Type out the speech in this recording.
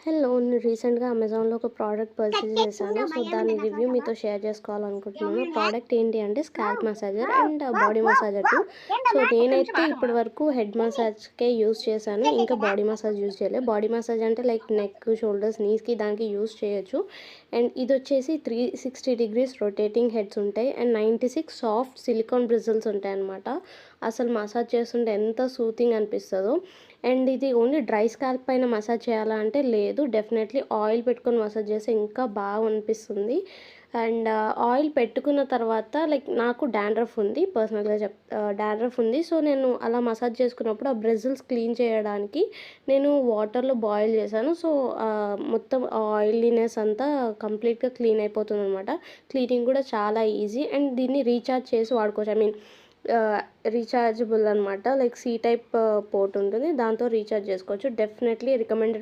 Hello! నేను రీసెంట్‌గా అమెజాన్‌లో ఒక ప్రోడక్ట్ పర్చేస్ చేశాను. సో, దాని రివ్యూ మీతో షేర్ చేసుకోవాలనుకుంటున్నాను. ప్రోడక్ట్ ఏంటి అంటే scalp massager and body massager 2. So, నేనైతే ఇప్పటివరకు హెడ్ మసాజ్‌కే యూజ్ చేశాను. ఇంకా బాడీ మసాజ్ యూజ్ చేయలేదు. బాడీ మసాజ్ అంటే లైక్ నెక్, షోల్డర్స్, నీస్‌కి దానికి యూజ్ చేయొచ్చు. అండ్ ఇదొచ్చేసి 360 డిగ్రీస్ రొటేటింగ్ హెడ్స్ ఉంటాయి. అండ్ 96 సాఫ్ట్ సిలికాన్ బ్రిజిల్స్ ఉంటాయన్నమాట. అసలు మసాజ్ చేస్తుంటే ఎంత సూతింగ్ అనిపిస్తదో. అండ్ ఇది ఓన్లీ డ్రై స్కాల్ప్ పైన మసాజ్ చేయాలా అంటే లేదు. డెఫినెట్లీ ఆయిల్ పెట్టుకొని మసాజ్ చేస్తే ఇంకా బాగా అనిపిస్తుంది. అండ్ ఆయిల్ పెట్టుకున్న తర్వాత లైక్ నాకు డాండ్రఫ్ ఉంది. పర్సనల్‌గా డాండ్రఫ్ ఉంది. సో, నేను అలా మసాజ్ చేసుకున్నప్పుడు ఆ బ్రిజిల్స్ క్లీన్ చేయడానికి నేను వాటర్‌లో బాయిల్ చేశాను. సో, మొత్తం ఆయిలీనెస్ అంతా కంప్లీట్‌గా క్లీన్ అయిపోతుందనమాట. క్లీనింగ్ కూడా చాలా ఈజీ. అండ్ దీన్ని రీచార్జ్ చేసి వాడుకోవచ్చు. ఐ మీన్ రీచార్జబుల్ అనమాట. లైక్ సి టైప్ పోర్ట్ ఉంటుంది. దాంతో రీచార్జ్ చేసుకోవచ్చు. Definitely recommended